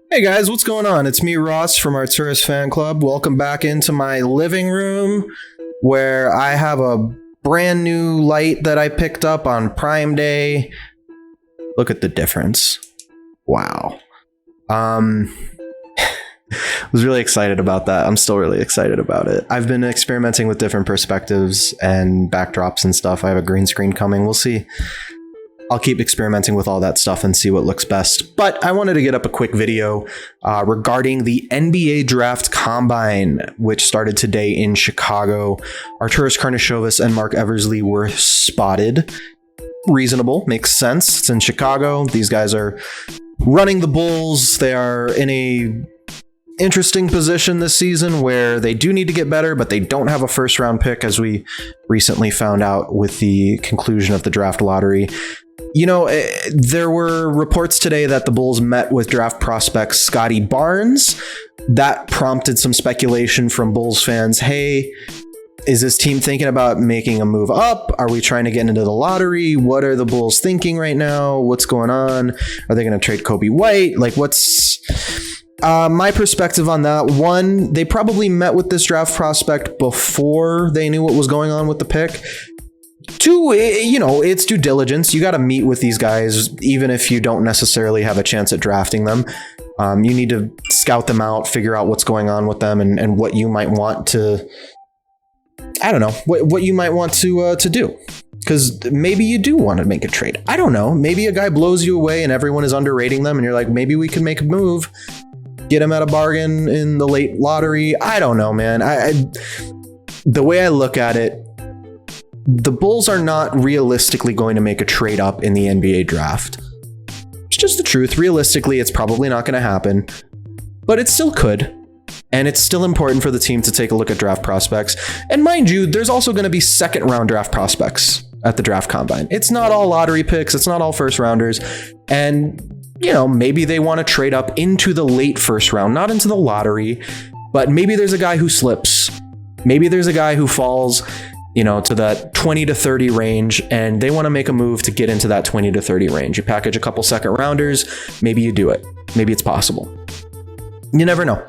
Hey guys, what's going on? It's me, Ross from Arturis Fan Club. Welcome back into my living room where I have a brand new light that I picked up on Prime Day. Look at the difference. Wow. Was really excited about that. I'm still really excited about it. I've been experimenting with different perspectives and backdrops and stuff. I have a green screen coming. We'll see. I'll keep experimenting with all that stuff and see what looks best. But I wanted to get up a quick video regarding the NBA Draft Combine, which started today in Chicago. Arturas Karnisovas and Mark Eversley were spotted. Reasonable, makes sense. It's in Chicago. These guys are running the Bulls. They are in a interesting position this season where they do need to get better, but they don't have a first round pick, as we recently found out with the conclusion of the draft lottery. You know, there were reports today that the Bulls met with draft prospect Scottie Barnes. That prompted some speculation from Bulls fans. Hey, is this team thinking about making a move up? Are we trying to get into the lottery? What are the Bulls thinking right now? What's going on? Are they going to trade Kobe White? Like, what's my perspective on that? One, they probably met with this draft prospect before they knew what was going on with the pick. Two, you know, it's due diligence. You got to meet with these guys, even if you don't necessarily have a chance at drafting them. You need to scout them out, figure out what's going on with them, and what you might want to, I don't know, what you might want to do. Because maybe you do want to make a trade. I don't know. Maybe a guy blows you away and everyone is underrating them, and you're like, maybe we can make a move, get him at a bargain in the late lottery. I don't know, man. The way I look at it, the Bulls are not realistically going to make a trade up in the NBA draft. It's just the truth. Realistically, it's probably not going to happen, but it still could. And it's still important for the team to take a look at draft prospects. And mind you, there's also going to be second round draft prospects at the draft combine. It's not all lottery picks. It's not all first rounders. And, you know, maybe they want to trade up into the late first round, not into the lottery, but maybe there's a guy who slips. Maybe there's a guy who falls, you know, to that 20 to 30 range, and they want to make a move to get into that 20 to 30 range. You package a couple second rounders, maybe you do it. Maybe it's possible. You never know.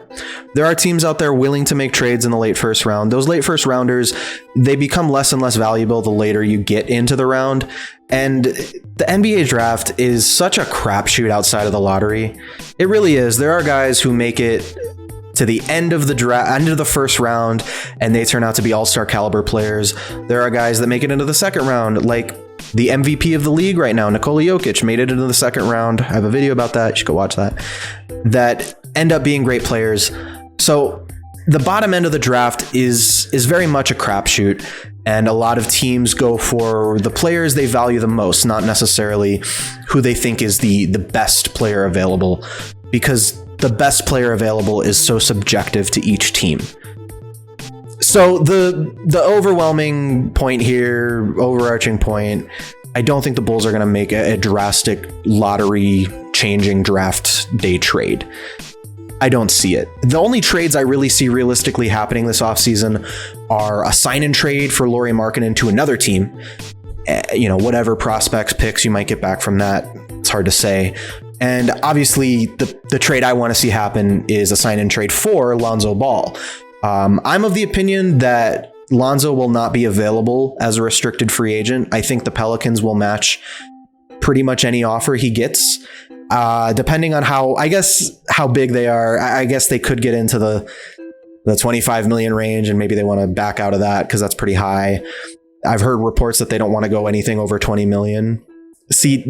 There are teams out there willing to make trades in the late first round. Those late first rounders, they become less and less valuable the later you get into the round. And the NBA draft is such a crapshoot outside of the lottery. It really is. There are guys who make it to the end of the draft, end of the first round, and they turn out to be all-star caliber players. There are guys that make it into the second round, like the MVP of the league right now, Nikola Jokic, made it into the second round. I have a video about that. You should go watch that. That end up being great players. So the bottom end of the draft is very much a crapshoot, and a lot of teams go for the players they value the most, not necessarily who they think is the best player available, because the best player available is so subjective to each team. So the overwhelming point here, overarching point, I don't think the Bulls are going to make a drastic lottery changing draft day trade. I don't see it. The only trades I really see realistically happening this offseason are a sign and trade for Lauri Markkanen to another team. You know, whatever prospects picks you might get back from that, it's hard to say. And obviously the trade I want to see happen is a sign and trade for Lonzo Ball. I'm of the opinion that Lonzo will not be available as a restricted free agent. I think the Pelicans will match pretty much any offer he gets. Depending on how big they are, I guess they could get into the 25 million range, and maybe they want to back out of that because that's pretty high. I've heard reports that they don't want to go anything over 20 million. See,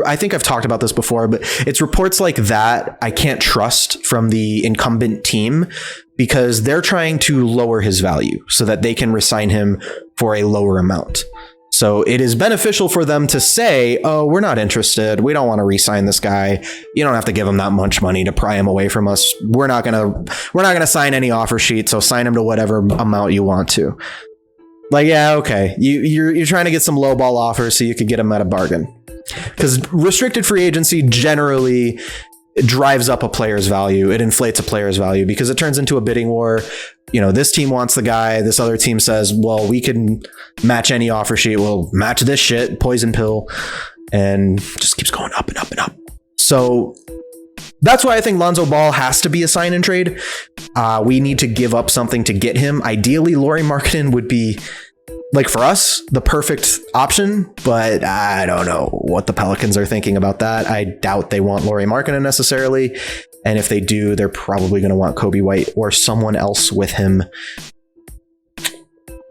I think I've talked about this before, but it's reports like that I can't trust from the incumbent team, because they're trying to lower his value so that they can re-sign him for a lower amount. So it is beneficial for them to say, oh, we're not interested. We don't want to re-sign this guy. You don't have to give him that much money to pry him away from us. We're not going to sign any offer sheet. So sign him to whatever amount you want to. Like, yeah, okay. You're trying to get some lowball offers so you could get him at a bargain. Because restricted free agency generally drives up a player's value. It inflates a player's value because it turns into a bidding war. You know, this team wants the guy. This other team says, well, we can match any offer sheet. We'll match this shit, poison pill, and just keeps going up and up and up. So That's why I think Lonzo Ball has to be a sign and trade. We need to give up something to get him. Ideally, Lauri Markkanen would be, like, for us, the perfect option, but I don't know what the Pelicans are thinking about that. I doubt they want Lauri Markkanen necessarily. And if they do, they're probably going to want Coby White or someone else with him.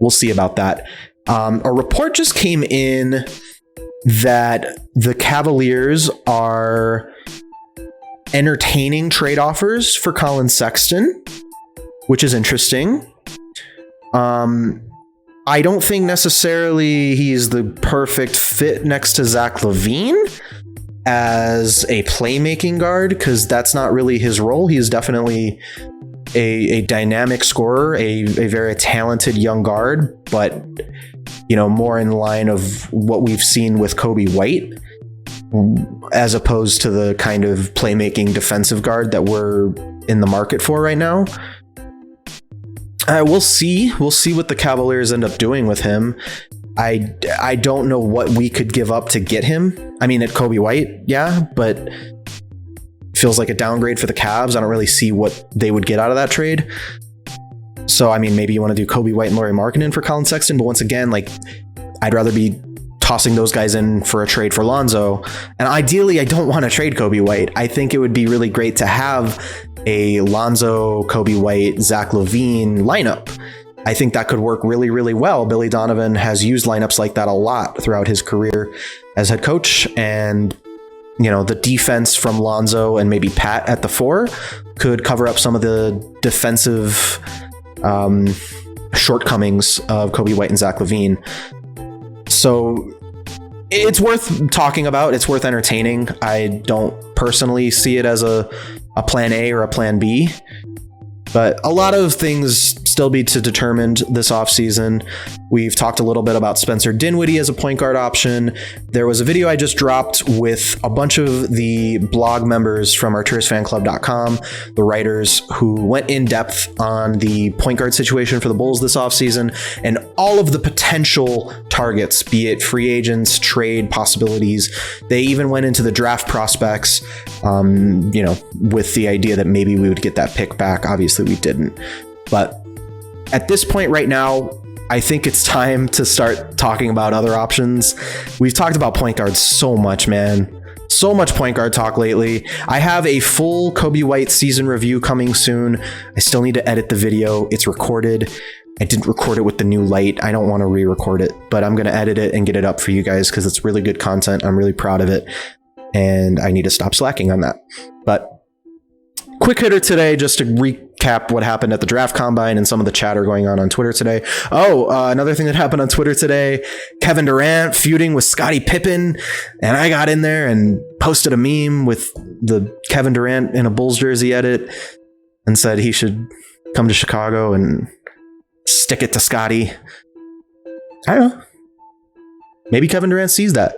We'll see about that. A report just came in that the Cavaliers are entertaining trade offers for Collin Sexton, which is interesting. I don't think necessarily he's the perfect fit next to Zach LaVine as a playmaking guard, because that's not really his role. He is definitely a dynamic scorer, a very talented young guard, but more in line of what we've seen with Coby White, as opposed to the kind of playmaking defensive guard that we're in the market for right now. We'll see. We'll see what the Cavaliers end up doing with him. I don't know what we could give up to get him. I mean, at Coby White, yeah, but it feels like a downgrade for the Cavs. I don't really see what they would get out of that trade. So, I mean, maybe you want to do Coby White and Lauri Markkanen for Collin Sexton, but once again, like, I'd rather be tossing those guys in for a trade for Lonzo. And ideally, I don't want to trade Coby White. I think it would be really great to have a Lonzo, Coby White, Zach LaVine lineup. I think that could work really, really well. Billy Donovan has used lineups like that a lot throughout his career as head coach. And, the defense from Lonzo and maybe Pat at the 4 could cover up some of the defensive shortcomings of Coby White and Zach LaVine. So it's worth talking about. It's worth entertaining. I don't personally see it as a plan A or a plan B, but a lot of things still be to determined this offseason. We've talked a little bit about Spencer Dinwiddie as a point guard option. There was a video I just dropped with a bunch of the blog members from Arturo'sFanClub.com, the writers who went in depth on the point guard situation for the Bulls this offseason and all of the potential targets, be it free agents, trade possibilities. They even went into the draft prospects, with the idea that maybe we would get that pick back. Obviously, we didn't. But at this point right now, I think it's time to start talking about other options. We've talked about point guards so much, man. So much point guard talk lately. I have a full Coby White season review coming soon. I still need to edit the video. It's recorded. I didn't record it with the new light. I don't want to re-record it, but I'm going to edit it and get it up for you guys because it's really good content. I'm really proud of it, and I need to stop slacking on that. But quick hitter today, just to recap what happened at the draft combine and some of the chatter going on Twitter today. Another thing that happened on Twitter today, Kevin Durant feuding with Scottie Pippen. And I got in there and posted a meme with the Kevin Durant in a Bulls jersey edit and said he should come to Chicago and stick it to Scottie. I don't know. Maybe Kevin Durant sees that.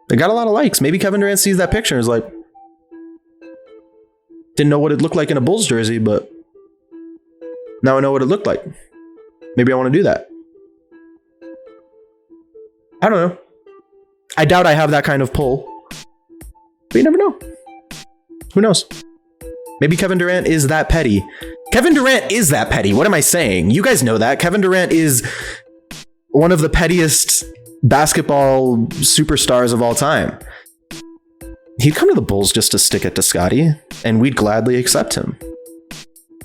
They got a lot of likes. Maybe Kevin Durant sees that picture and is like, didn't know what it looked like in a Bulls jersey, but now I know what it looked like. Maybe I want to do that. I don't know. I doubt I have that kind of pull, but you never know. Who knows? Maybe Kevin Durant is that petty. Kevin Durant is that petty. What am I saying? You guys know that. Kevin Durant is one of the pettiest basketball superstars of all time. He'd come to the Bulls just to stick it to Scottie, and we'd gladly accept him.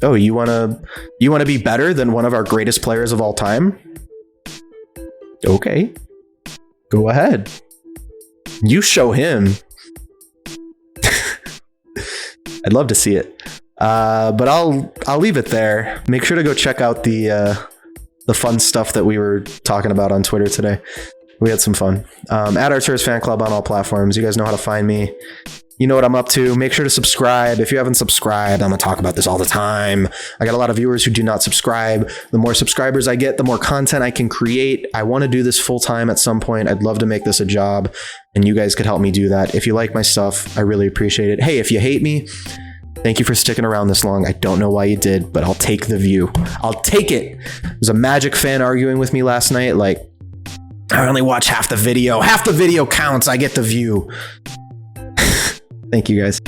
Oh, you want to be better than one of our greatest players of all time? Okay. Go ahead. You show him. I'd love to see it. But I'll leave it there. Make sure to go check out the fun stuff that we were talking about on Twitter today. We had some fun. At Arturo's Fan Club on all platforms. You guys know how to find me. You know what I'm up to. Make sure to subscribe. If you haven't subscribed, I'm going to talk about this all the time. I got a lot of viewers who do not subscribe. The more subscribers I get, the more content I can create. I want to do this full time at some point. I'd love to make this a job, and you guys could help me do that. If you like my stuff, I really appreciate it. Hey, if you hate me, thank you for sticking around this long. I don't know why you did, but I'll take the view. I'll take it. There's a Magic fan arguing with me last night. Like, I only watch half the video. Half the video counts. I get the view. Thank you, guys.